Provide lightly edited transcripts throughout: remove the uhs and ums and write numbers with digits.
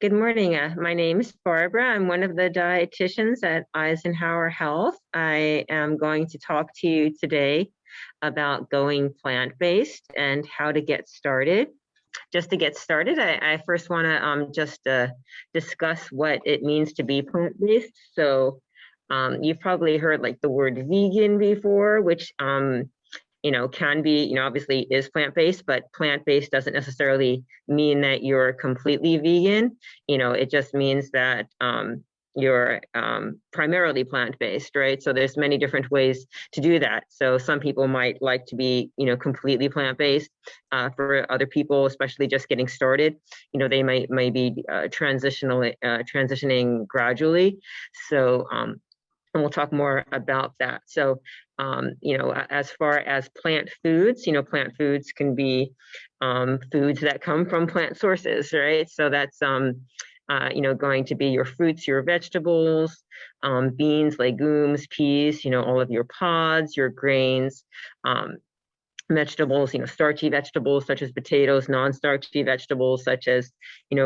Good morning. My name is Barbara. I'm one of the dietitians at Eisenhower Health. I am going to talk to you today about going plant-based and how to get started. Just to get started, I first want to just discuss what it means to be plant-based. So you've probably heard like the word vegan before, which can be, obviously is plant-based, but plant-based doesn't necessarily mean that you're completely vegan. It just means that you're primarily plant-based, right? So there's many different ways to do that. So some people might like to be, completely plant-based. For other people, especially just getting started, they might be transitioning gradually. So and we'll talk more about that. So, as far as plant foods, plant foods can be foods that come from plant sources, right? So that's, going to be your fruits, your vegetables, beans, legumes, peas, all of your pods, your grains, vegetables, starchy vegetables such as potatoes, non-starchy vegetables such as,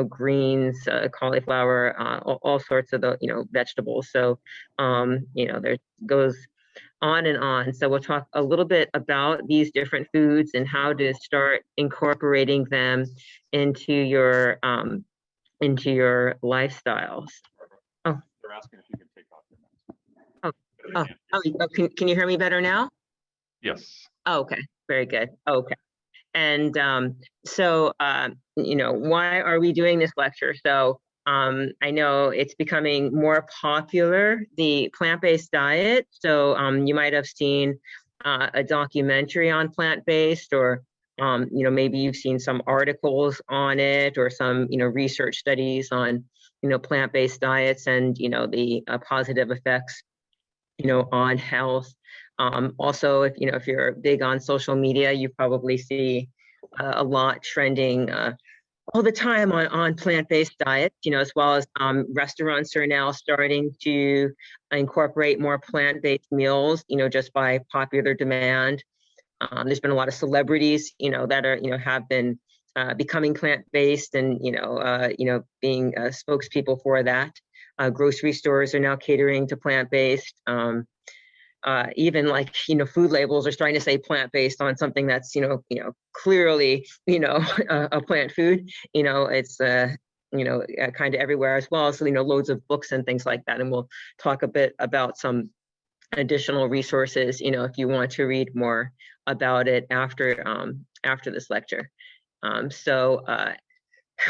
greens, cauliflower, all sorts of the, vegetables. So, there goes on and on. So we'll talk a little bit about these different foods and how to start incorporating them into your lifestyles. Oh, they're asking if you can take off oh, your mask. can you hear me better now? Yes. Oh, okay, very good. Okay. And why are we doing this lecture? So I know it's becoming more popular, the plant-based diet. So you might have seen a documentary on plant-based, or maybe you've seen some articles on it, or some research studies on plant-based diets and the positive effects on health. Also, if you're big on social media, you probably see a lot trending all the time on plant-based diets, as well as restaurants are now starting to incorporate more plant-based meals, just by popular demand. There's been a lot of celebrities, that are, have been becoming plant-based and, being spokespeople for that. Grocery stores are now catering to plant-based. Even like food labels are starting to say plant-based on something that's clearly a plant food. It's kind of everywhere as well. So loads of books and things like that, and we'll talk a bit about some additional resources if you want to read more about it after this lecture. So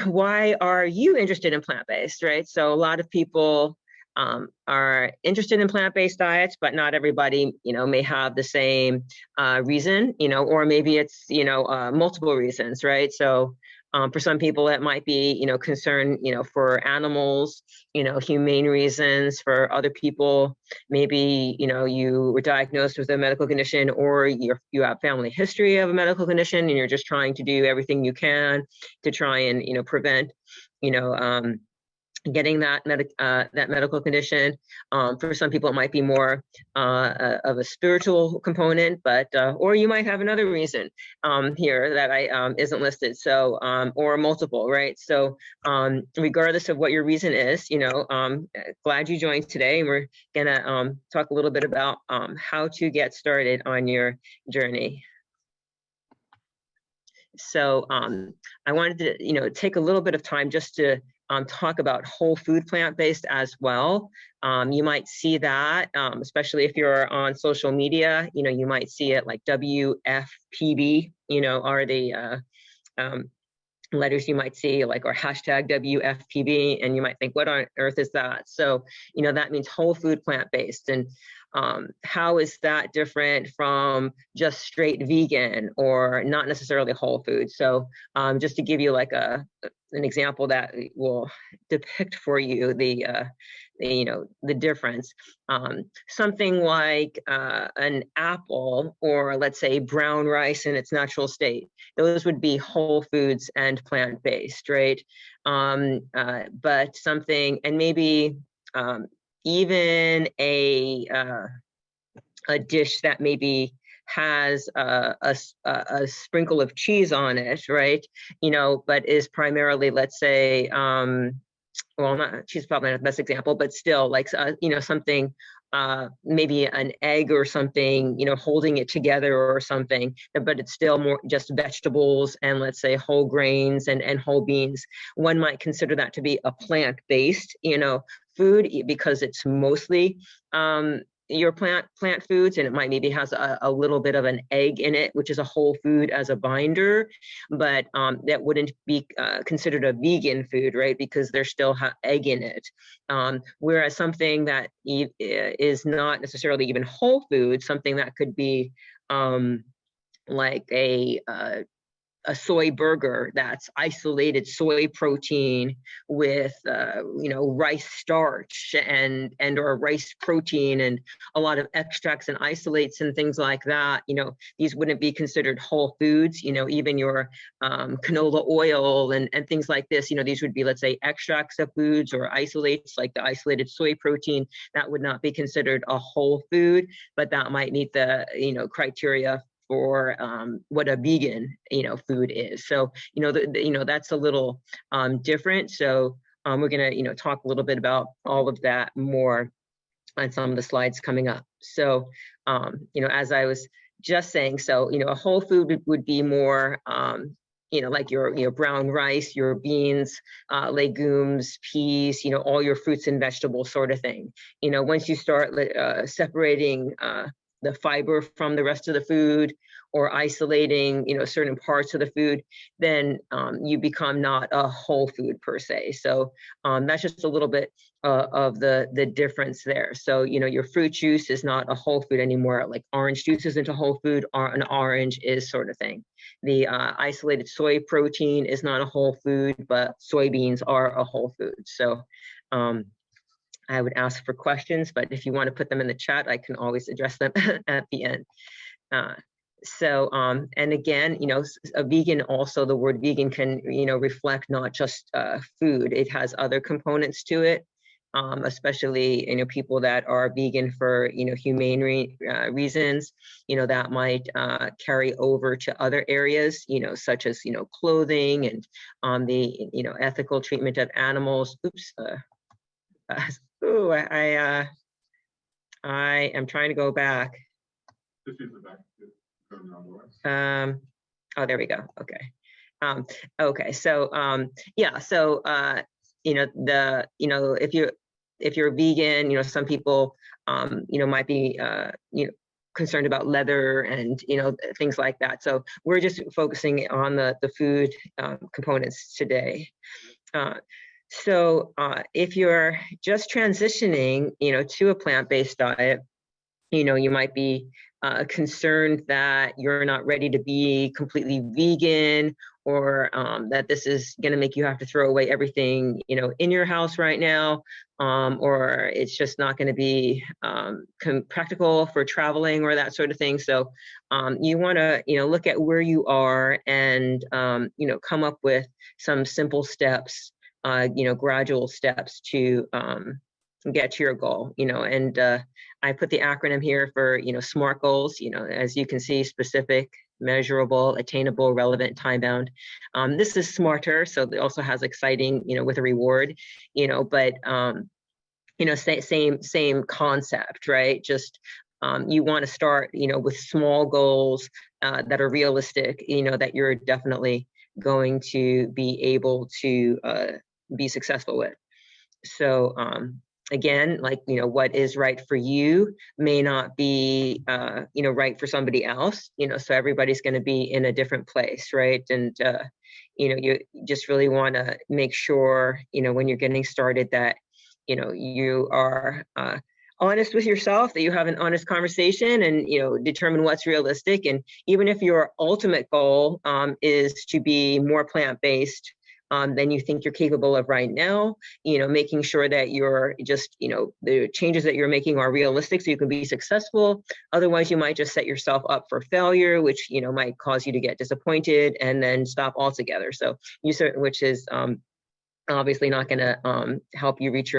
why are you interested in plant-based, right? So a lot of people are interested in plant-based diets, but not everybody, may have the same reason, or maybe it's, multiple reasons, right? So for some people, it might be, concern, for animals, humane reasons. For other people, maybe, you were diagnosed with a medical condition, or you have family history of a medical condition, and you're just trying to do everything you can to try and, prevent, getting that medical condition. For some people, it might be more of a spiritual component, but or you might have another reason here that I isn't listed. So or multiple, right? So regardless of what your reason is, glad you joined today, and we're gonna talk a little bit about how to get started on your journey. So I wanted to, take a little bit of time just to talk about whole food plant-based as well. You might see that, especially if you're on social media, you might see it like WFPB, are the letters you might see, like, or hashtag WFPB, and you might think, what on earth is that? So, that means whole food plant-based. And how is that different from just straight vegan or not necessarily whole food? So just to give you like an example that will depict for you the difference. Something like an apple, or let's say brown rice in its natural state, those would be whole foods and plant-based, right? But something, and maybe even a dish that maybe has a sprinkle of cheese on it, right? But is primarily, let's say, well, not, she's probably not the best example, but still, like, you know, something, maybe an egg or something, you know, holding it together or something, but it's still more just vegetables and, let's say, whole grains and whole beans. One might consider that to be a plant-based, you know, food, because it's mostly your plant foods, and it might maybe has a little bit of an egg in it, which is a whole food as a binder, but that wouldn't be considered a vegan food, right? Because there's still egg in it. Whereas something that is not necessarily even whole food, something that could be like a soy burger that's isolated soy protein with you know, rice starch and or rice protein and a lot of extracts and isolates and things like that. You know, these wouldn't be considered whole foods. You know, even your canola oil and things like this, you know, these would be, let's say, extracts of foods or isolates, like the isolated soy protein. That would not be considered a whole food, but that might meet the, you know, criteria for what a vegan, you know, food is. So, you know, you know, that's a little different. So we're gonna, you know, talk a little bit about all of that more on some of the slides coming up. So, you know, as I was just saying, so, you know, a whole food would be more, you know, like your, you know, brown rice, your beans, legumes, peas, you know, all your fruits and vegetables sort of thing. You know, once you start separating the fiber from the rest of the food, or isolating, you know, certain parts of the food, then you become not a whole food per se. So that's just a little bit of the difference there. So, you know, your fruit juice is not a whole food anymore. Like orange juice isn't a whole food, or an orange is, sort of thing. The isolated soy protein is not a whole food, but soybeans are a whole food. So I would ask for questions, but if you want to put them in the chat, I can always address them at the end. And again, you know, a vegan, also the word vegan can, you know, reflect not just food. It has other components to it, especially, you know, people that are vegan for, you know, humane reasons, you know, that might carry over to other areas, you know, such as, you know, clothing and the, you know, ethical treatment of animals. Oops. I am trying to go back. Oh, there we go. Okay. Okay. So, yeah. So, you know, if you're vegan, you know, some people, you know, might be, you know, concerned about leather and, you know, things like that. So we're just focusing on the food components today. So if you're just transitioning, you know, to a plant-based diet, you know, you might be concerned that you're not ready to be completely vegan, or that this is going to make you have to throw away everything, you know, in your house right now, or it's just not going to be practical for traveling or that sort of thing. So you want to, you know, look at where you are and, you know, come up with some simple steps, you know, gradual steps to get to your goal, you know. And I put the acronym here for, you know, SMART goals, you know, as you can see: specific, measurable, attainable, relevant, time bound. This is smarter, so it also has exciting, you know, with a reward, you know, but you know, same concept, right? Just you want to start, you know, with small goals that are realistic, you know, that you're definitely going to be able to be successful with. So again, like, you know, what is right for you may not be, you know, right for somebody else, you know, so everybody's going to be in a different place, right? And, you know, you just really want to make sure, you know, when you're getting started, that, you know, you are honest with yourself, that you have an honest conversation and, you know, determine what's realistic. And even if your ultimate goal is to be more plant-based than you think you're capable of right now, you know, making sure that you're just, you know, the changes that you're making are realistic so you can be successful. Otherwise, you might just set yourself up for failure, which, you know, might cause you to get disappointed and then stop altogether. So which is obviously not going to help you reach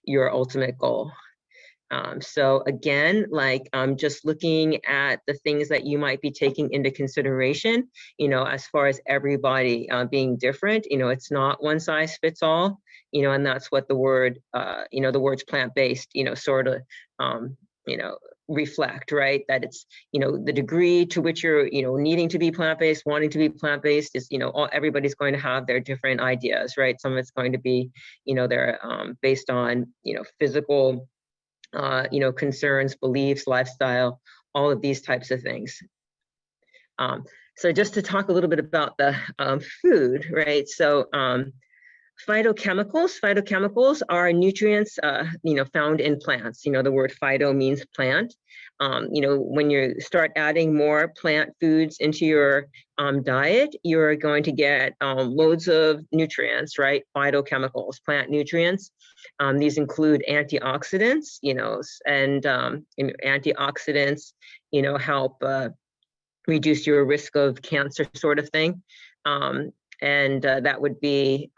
your ultimate goal. So again, like just looking at the things that you might be taking into consideration, you know, as far as everybody being different, you know, it's not one size fits all. and that's what the word, the words plant-based, sort of, reflect, right? That it's, the degree to which you're, needing to be plant-based, wanting to be plant-based is, everybody's going to have their different ideas, right? Some of it's going to be, they're based on, physical, concerns, beliefs, lifestyle, all of these types of things. So just to talk a little bit about the food, right? So phytochemicals are nutrients, found in plants. The word phyto means plant. When you start adding more plant foods into your diet, you're going to get loads of nutrients, right? Phytochemicals, plant nutrients. These include antioxidants, and antioxidants, help reduce your risk of cancer, sort of thing. And that would be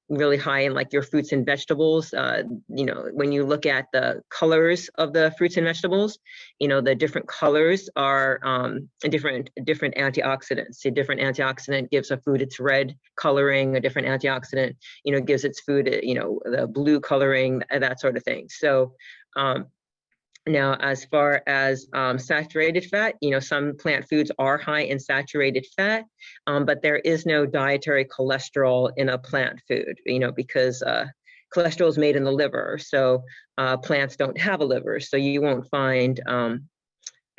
really high in like your fruits and vegetables. When you look at the colors of the fruits and vegetables, the different colors are different antioxidants. A different antioxidant gives a food its red coloring. A different antioxidant, gives its food, the blue coloring, that sort of thing. So now, as far as saturated fat, some plant foods are high in saturated fat, but there is no dietary cholesterol in a plant food, because cholesterol is made in the liver. So plants don't have a liver, so you won't find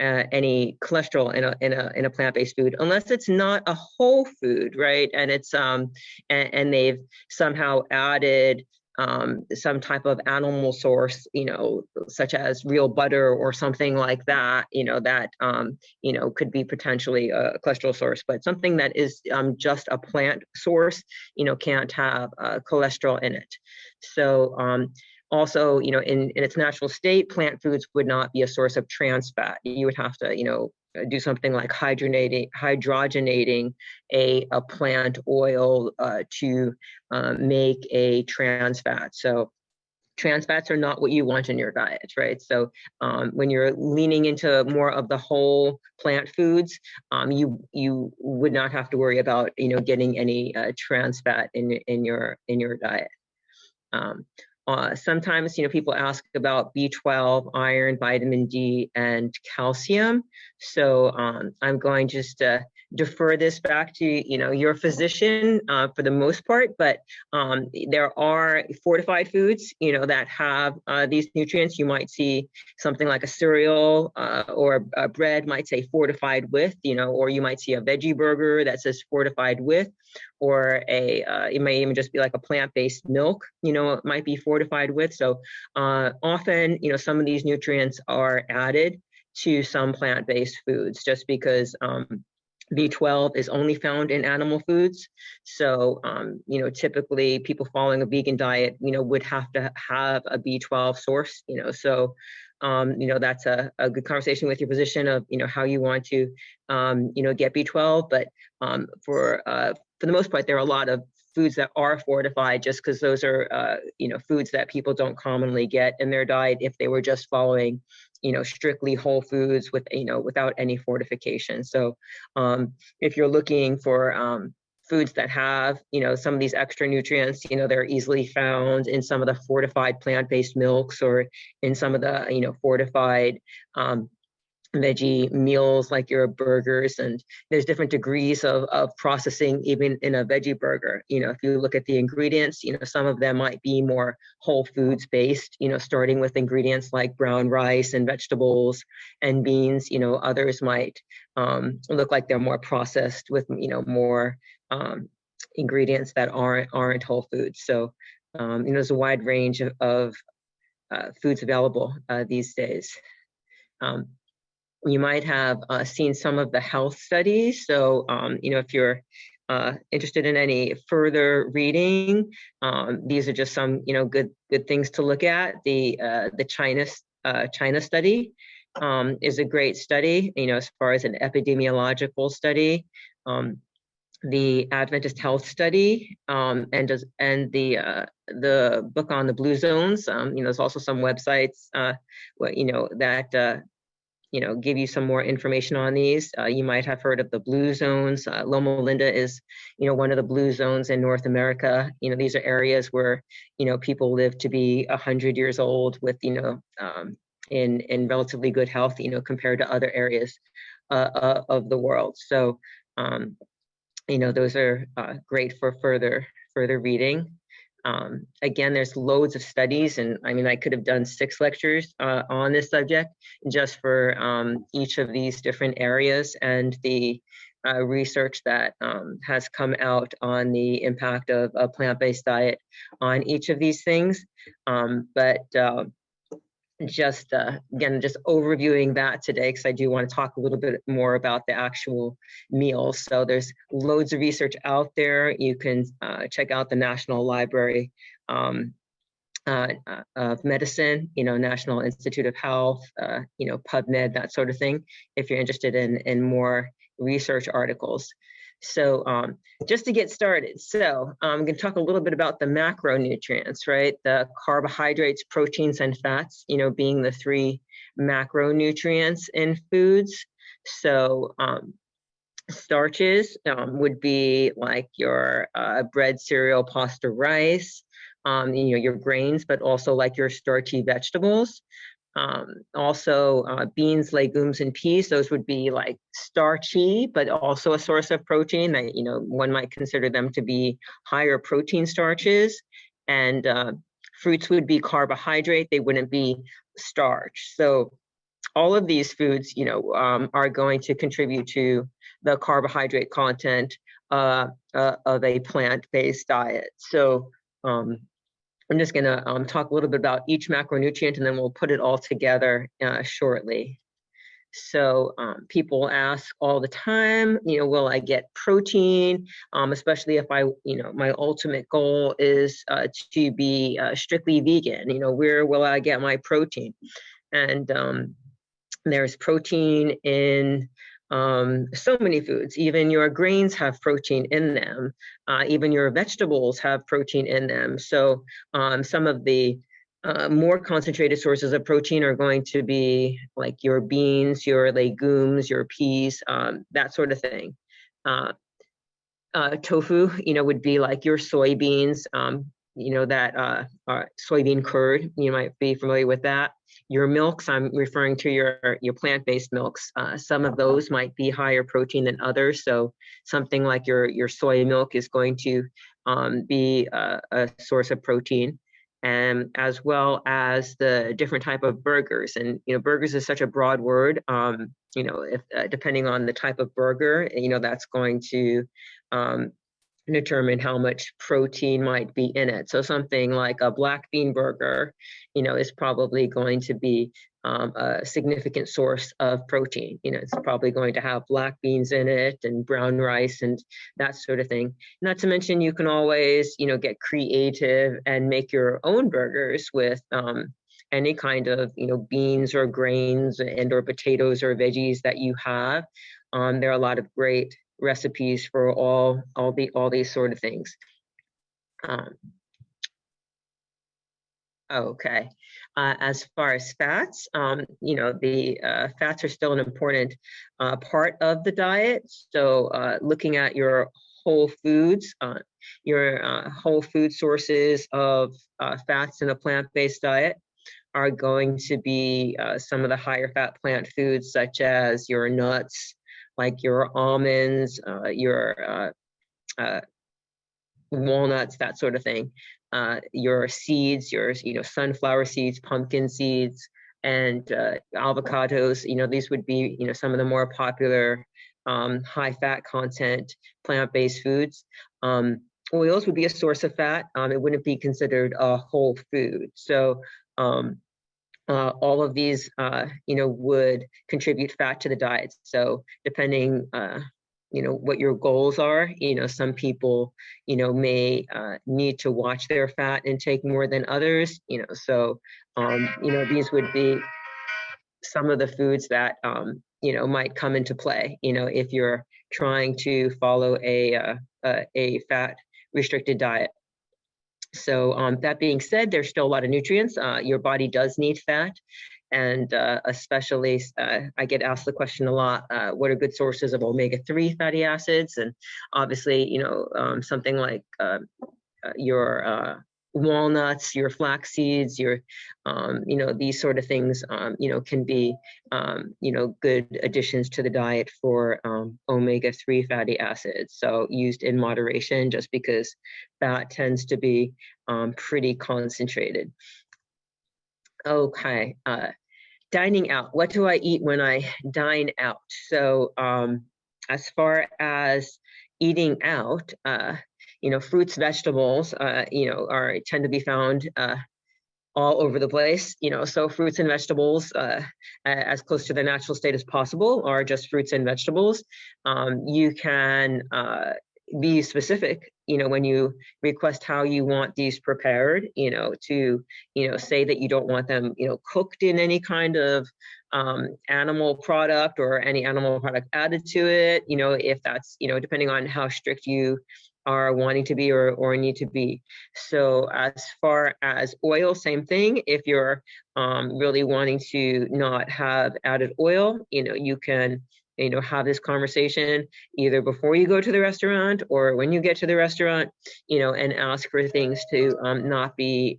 any cholesterol in a plant-based food unless it's not a whole food, right? And it's and they've somehow added some type of animal source, such as real butter or something like that, that, could be potentially a cholesterol source, but something that is just a plant source, can't have cholesterol in it. So also, in its natural state, plant foods would not be a source of trans fat. You would have to, do something like hydrogenating a plant oil to make a trans fat. So trans fats are not what you want in your diet, right? So when you're leaning into more of the whole plant foods, you would not have to worry about, getting any trans fat in your diet. Sometimes, people ask about B12, iron, vitamin D, and calcium. So I'm going just to defer this back to, your physician for the most part, but there are fortified foods, that have these nutrients. You might see something like a cereal or a bread might say fortified with, or you might see a veggie burger that says fortified with, or it may even just be like a plant-based milk, it might be fortified with. So often, some of these nutrients are added to some plant-based foods just because B12 is only found in animal foods. So, typically people following a vegan diet, would have to have a B12 source, so, that's a good conversation with your physician of, how you want to, get B12. But for the most part, there are a lot of foods that are fortified just because those are, foods that people don't commonly get in their diet if they were just following, strictly whole foods with, without any fortification. So if you're looking for foods that have, some of these extra nutrients, they're easily found in some of the fortified plant-based milks or in some of the, fortified veggie meals like your burgers. And there's different degrees of processing even in a veggie burger. If you look at the ingredients, some of them might be more whole foods based, starting with ingredients like brown rice and vegetables and beans. Others might look like they're more processed with, more ingredients that aren't whole foods. So there's a wide range of foods available these days. You might have seen some of the health studies. So, if you're interested in any further reading, these are just some, good things to look at. The China study is a great study, as far as an epidemiological study. The Adventist Health Study, and the book on the blue zones. There's also some websites, that give you some more information on these. You might have heard of the blue zones. Loma Linda is, one of the blue zones in North America. These are areas where, people live to be 100 years old with, in relatively good health, compared to other areas of the world. So, those are great for further reading. Again, there's loads of studies, and I could have done 6 lectures on this subject just for each of these different areas and the research that has come out on the impact of a plant-based diet on each of these things. Again, just overviewing that today, because I do want to talk a little bit more about the actual meals. So there's loads of research out there. You can check out the National Library of Medicine, National Institute of Health, PubMed, that sort of thing, if you're interested in more research articles. So just to get started, so I'm going to talk a little bit about the macronutrients, right? The carbohydrates, proteins, and fats, being the 3 macronutrients in foods. So starches would be like your bread, cereal, pasta, rice, your grains, but also like your starchy vegetables. Also beans, legumes, and peas, those would be like starchy, but also a source of protein. One might consider them to be higher protein starches. And fruits would be carbohydrate, they wouldn't be starch. So all of these foods, are going to contribute to the carbohydrate content of a plant-based diet. So I'm just going to talk a little bit about each macronutrient, and then we'll put it all together shortly. So people ask all the time, will I get protein? Especially if my ultimate goal is to be strictly vegan, where will I get my protein? And there's protein in so many foods. Even your grains have protein in them. Even your vegetables have protein in them. So some of the more concentrated sources of protein are going to be like your beans, your legumes, your peas, that sort of thing. Tofu, would be like your soybeans, that soybean curd, you might be familiar with that. Your milks, I'm referring to your plant-based milks. Some of those might be higher protein than others. So something like your soy milk is going to be a source of protein, and as well as the different type of burgers. And burgers is such a broad word. If depending on the type of burger, that's going to determine how much protein might be in it. So something like a black bean burger, is probably going to be a significant source of protein. It's probably going to have black beans in it and brown rice and that sort of thing. Not to mention, you can always, get creative and make your own burgers with any kind of, beans or grains and or potatoes or veggies that you have. There are a lot of great recipes for all these sort of things. Okay. As far as fats, the fats are still an important part of the diet. So looking at your whole foods, your whole food sources of fats in a plant-based diet are going to be some of the higher fat plant foods, such as your nuts, like your almonds, your walnuts, that sort of thing. Your seeds, your sunflower seeds, pumpkin seeds, and avocados. These would be some of the more popular high fat content plant-based foods. Oils would be a source of fat. It wouldn't be considered a whole food. So all of these, would contribute fat to the diet. So depending, what your goals are, some people, may need to watch their fat intake more than others, so, these would be some of the foods that, might come into play, if you're trying to follow a fat restricted diet. So that being said, there's still a lot of nutrients. Your body does need fat. and especially I get asked the question a lot, what are good sources of omega-3 fatty acids? And obviously, something like your walnuts, your flax seeds, your, these sort of things, can be, good additions to the diet for omega-3 fatty acids. So used in moderation, just because fat tends to be pretty concentrated. Okay, dining out. What do I eat when I dine out? So as far as eating out, fruits, vegetables, tend to be found all over the place. So fruits and vegetables, as close to the natural state as possible, are just fruits and vegetables. You can be specific, when you request how you want these prepared, to, say that you don't want them, cooked in any kind of animal product or any animal product added to it, if that's, depending on how strict you are wanting to be or need to be. So as far as oil, same thing. If you're really wanting to not have added oil, you can have this conversation either before you go to the restaurant or when you get to the restaurant, and ask for things to not be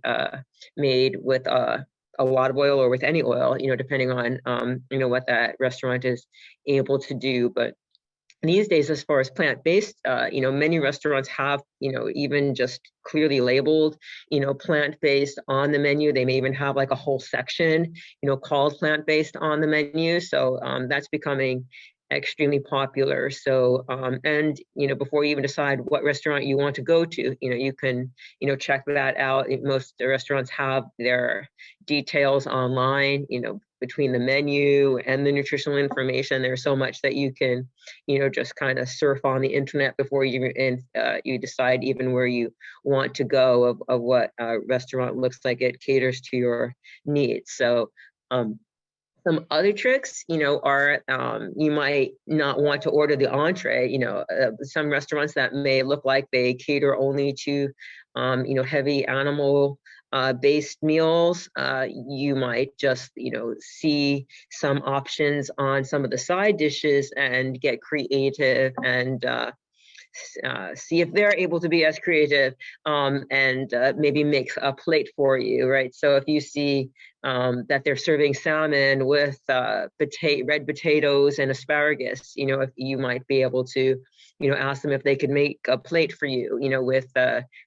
made with a lot of oil or with any oil, depending on, what that restaurant is able to do. But these days, as far as plant-based, many restaurants have, even just clearly labeled, plant-based on the menu. They may even have like a whole section, called plant-based on the menu. So that's becoming extremely popular. So, and, before you even decide what restaurant you want to go to, you can, check that out. Most restaurants have their details online, between the menu and the nutritional information. There's so much that you can, just kind of surf on the internet before you decide even where you want to go of what a restaurant looks like it caters to your needs. So some other tricks, are you might not want to order the entree. Some restaurants that may look like they cater only to, heavy animal based meals. You might just, see some options on some of the side dishes and get creative and see if they're able to be as creative and maybe make a plate for you, right? So if you see that they're serving salmon with red potatoes and asparagus, if you might be able to, ask them if they could make a plate for you, with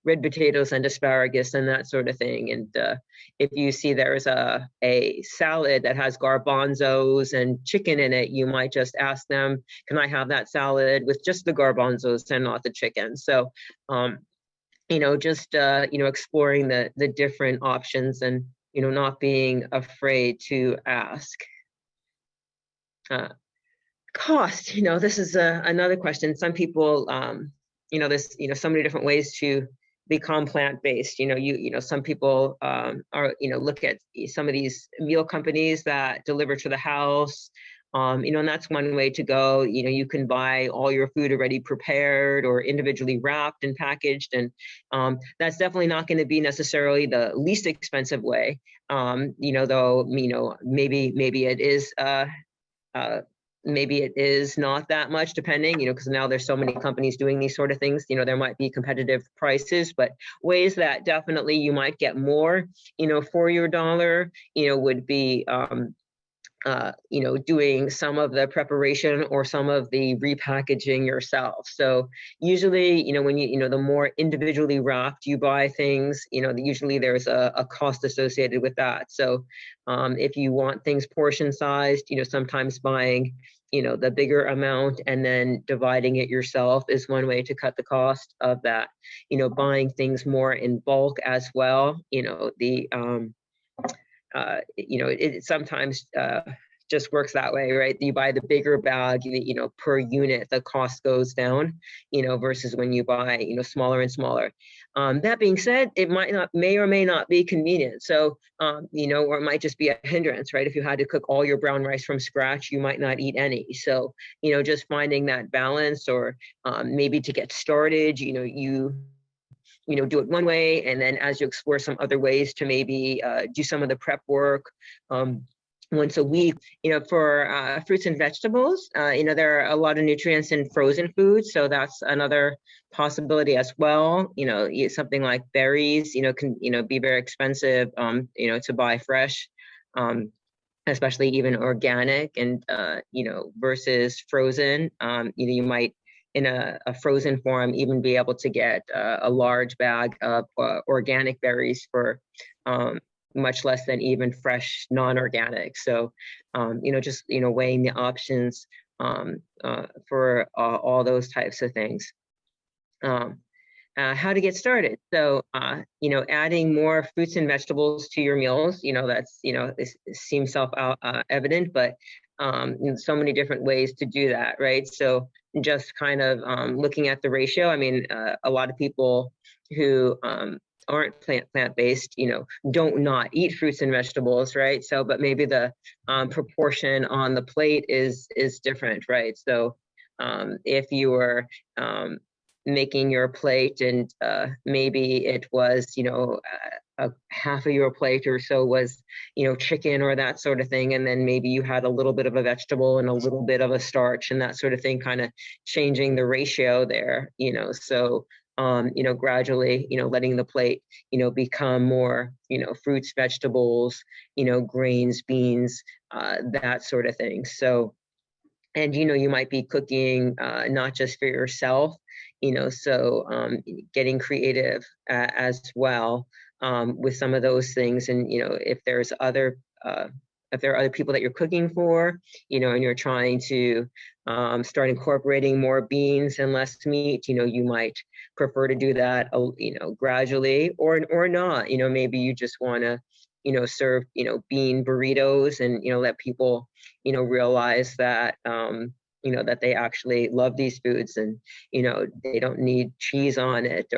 red potatoes and asparagus and that sort of thing. And if you see there's a salad that has garbanzos and chicken in it, you might just ask them, can I have that salad with just the garbanzos and not the chicken? So, just, exploring the different options and, not being afraid to ask. Cost, this is another question. Some people, there's, so many different ways to become plant-based. Some people are, look at some of these meal companies that deliver to the house, and that's one way to go. You can buy all your food already prepared or individually wrapped and packaged. And that's definitely not going to be necessarily the least expensive way, though, maybe it is, maybe it is not that much depending, because now there's so many companies doing these sort of things, there might be competitive prices, but ways that definitely you might get more, for your dollar, would be, doing some of the preparation or some of the repackaging yourself. So usually, when the more individually wrapped you buy things, usually there's a cost associated with that. So if you want things portion sized, sometimes buying, the bigger amount and then dividing it yourself is one way to cut the cost of that. Buying things more in bulk as well, it sometimes just works that way, right? You buy the bigger bag, per unit, the cost goes down, versus when you buy, smaller and smaller. That being said, it may or may not be convenient. So, or it might just be a hindrance, right? If you had to cook all your brown rice from scratch, you might not eat any. So, just finding that balance, or maybe to get started, you do it one way, and then as you explore some other ways to maybe do some of the prep work, once a week. For fruits and vegetables, there are a lot of nutrients in frozen foods, so that's another possibility as well. Something like berries, can, be very expensive, to buy fresh, especially even organic, and, versus frozen. You might, in a frozen form, even be able to get a large bag of organic berries for much less than even fresh non-organic. So, just, weighing the options for all those types of things. How to get started. So, adding more fruits and vegetables to your meals, that's, it seems self-evident, but so many different ways to do that, right? So just kind of looking at the ratio. I mean, a lot of people who aren't plant-based, don't not eat fruits and vegetables, right? So, but maybe the proportion on the plate is different, right? So if you were making your plate, and maybe it was, a half of your plate or so was, chicken or that sort of thing, and then maybe you had a little bit of a vegetable and a little bit of a starch and that sort of thing, kind of changing the ratio there, so gradually, letting the plate, become more, fruits, vegetables, grains, beans, that sort of thing. So, and, you might be cooking not just for yourself, so getting creative as well with some of those things. And, if there's if there are other people that you're cooking for, and you're trying to start incorporating more beans and less meat, you might prefer to do that, gradually, or not. Maybe you just want to, serve, bean burritos, and, let people, realize that, that they actually love these foods, and, they don't need cheese on it.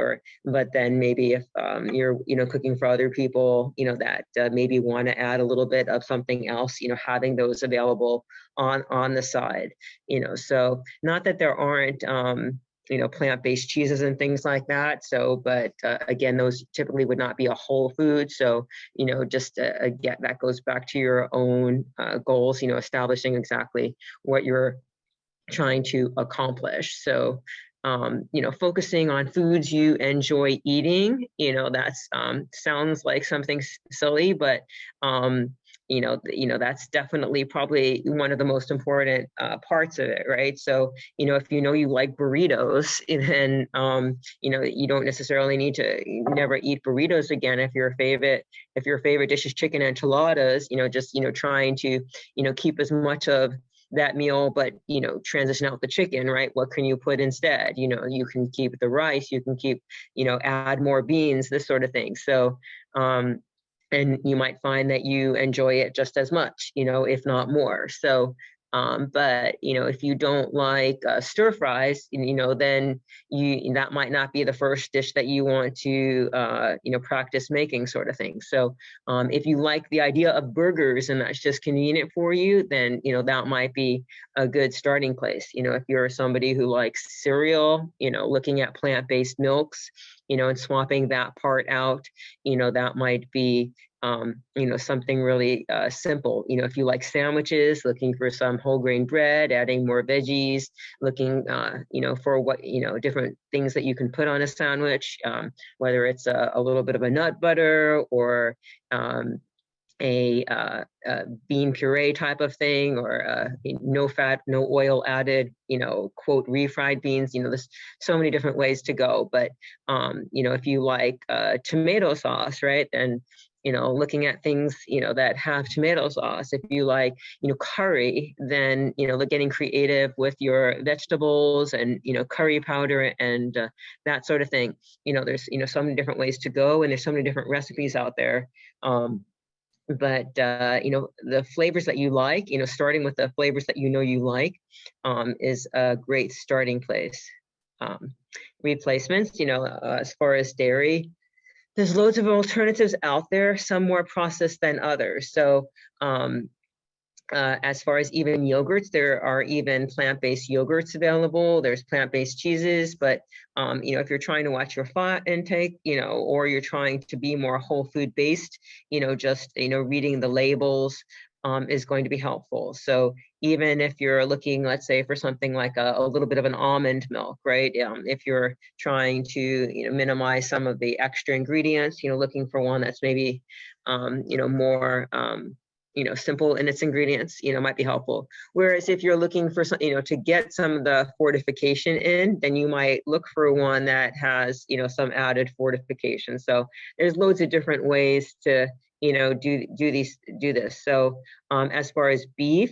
But then maybe if you're, cooking for other people, that maybe want to add a little bit of something else, having those available on the side, so not that there aren't, plant-based cheeses and things like that. So, but again, those typically would not be a whole food. So, just again, that goes back to your own goals, establishing exactly what you're trying to accomplish. So, focusing on foods you enjoy eating, that's sounds like something silly, but that's definitely probably one of the most important parts of it, right? So, if you like burritos, then you don't necessarily need to never eat burritos again. If your favorite dish is chicken enchiladas, just trying to keep as much of that meal, but transition out the chicken, right? What can you put instead? You can keep the rice, you can keep, add more beans, this sort of thing. So, and you might find that you enjoy it just as much, if not more. So, but if you don't like stir fries, then that might not be the first dish that you want to practice making, sort of thing. So if you like the idea of burgers and that's just convenient for you, then that might be a good starting place. If you're somebody who likes cereal, looking at plant-based milks, and swapping that part out, that might be something really simple. If you like sandwiches, looking for some whole grain bread, adding more veggies, looking, for what, different things that you can put on a sandwich, whether it's a little bit of a nut butter, or a bean puree type of thing, or no fat, no oil added, quote, refried beans. There's so many different ways to go. But, if you like tomato sauce, right, then looking at things, that have tomato sauce. If you like, curry, then, getting creative with your vegetables and, curry powder and that sort of thing. There's, so many different ways to go, and there's so many different recipes out there. But the flavors that you like, starting with the flavors that you like, is a great starting place. Replacements, as far as dairy, there's loads of alternatives out there, some more processed than others. So as far as even yogurts, there are even plant-based yogurts available. There's plant-based cheeses, but if you're trying to watch your fat intake, or you're trying to be more whole food based, just reading the labels is going to be helpful. So even if you're looking, let's say, for something like a little bit of an almond milk, right? If you're trying to, minimize some of the extra ingredients, looking for one that's maybe, more, simple in its ingredients, might be helpful. Whereas if you're looking for some, to get some of the fortification in, then you might look for one that has, some added fortification. So there's loads of different ways to, do this. So as far as beef,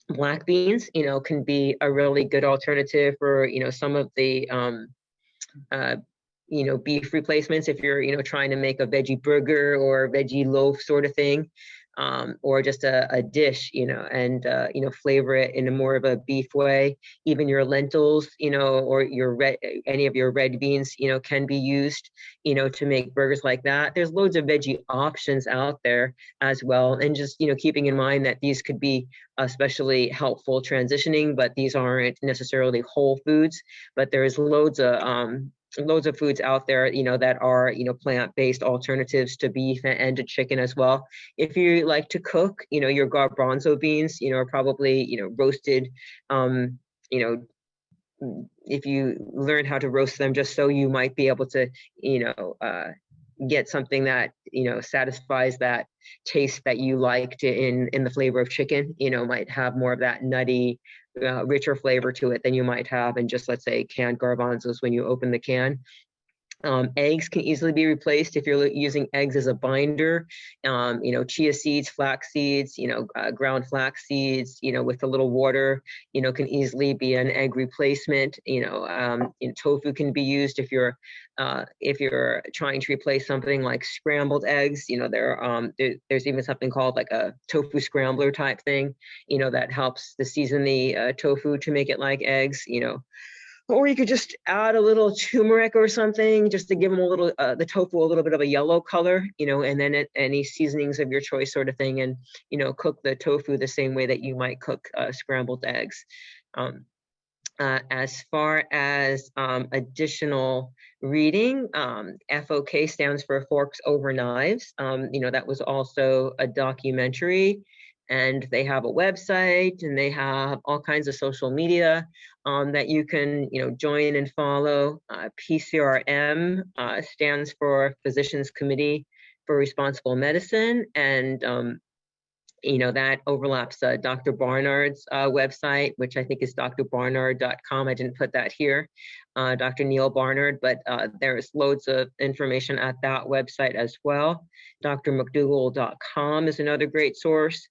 black beans, can be a really good alternative for, some of the, beef replacements if you're, trying to make a veggie burger or veggie loaf sort of thing, or just a dish, and, flavor it in a more of a beef way. Even your lentils, or any of your red beans, can be used, to make burgers like that. There's loads of veggie options out there as well. And just, keeping in mind that these could be especially helpful transitioning, but these aren't necessarily whole foods, but there's loads of foods out there, that are, plant-based alternatives to beef and to chicken as well. If you like to cook, your garbanzo beans, are probably, roasted, if you learn how to roast them just so you might be able to, get something that, satisfies that taste that you liked in the flavor of chicken, might have more of that nutty, richer flavor to it than you might have in just, let's say, canned garbanzos when you open the can. Eggs can easily be replaced if you're using eggs as a binder. Chia seeds, flax seeds, ground flax seeds, with a little water, can easily be an egg replacement. Tofu can be used if you're trying to replace something like scrambled eggs. There's even something called like a tofu scrambler type thing, that helps to season the tofu to make it like eggs. Or you could just add a little turmeric or something just to give them a little, the tofu a little bit of a yellow color, and then any seasonings of your choice sort of thing, and, cook the tofu the same way that you might cook scrambled eggs. As far as additional reading, FOK stands for Forks Over Knives. That was also a documentary. And they have a website, and they have all kinds of social media that you can, join and follow. PCRM stands for Physicians Committee for Responsible Medicine, and that overlaps Dr. Barnard's website, which I think is drbarnard.com. I didn't put that here, Dr. Neil Barnard, but there's loads of information at that website as well. drmcdougall.com is another great source.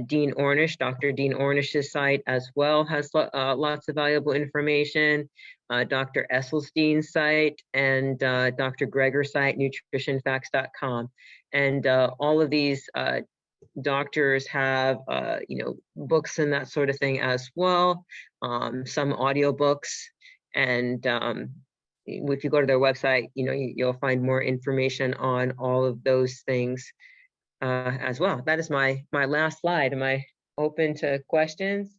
Dean Ornish, Dr. Dean Ornish's site as well has lots of valuable information. Dr. Esselstein's site and Dr. Greger's site, nutritionfacts.com. And all of these doctors have, books and that sort of thing as well, some audiobooks. And if you go to their website, you'll find more information on all of those things as well. That is my last slide. Am I open to questions?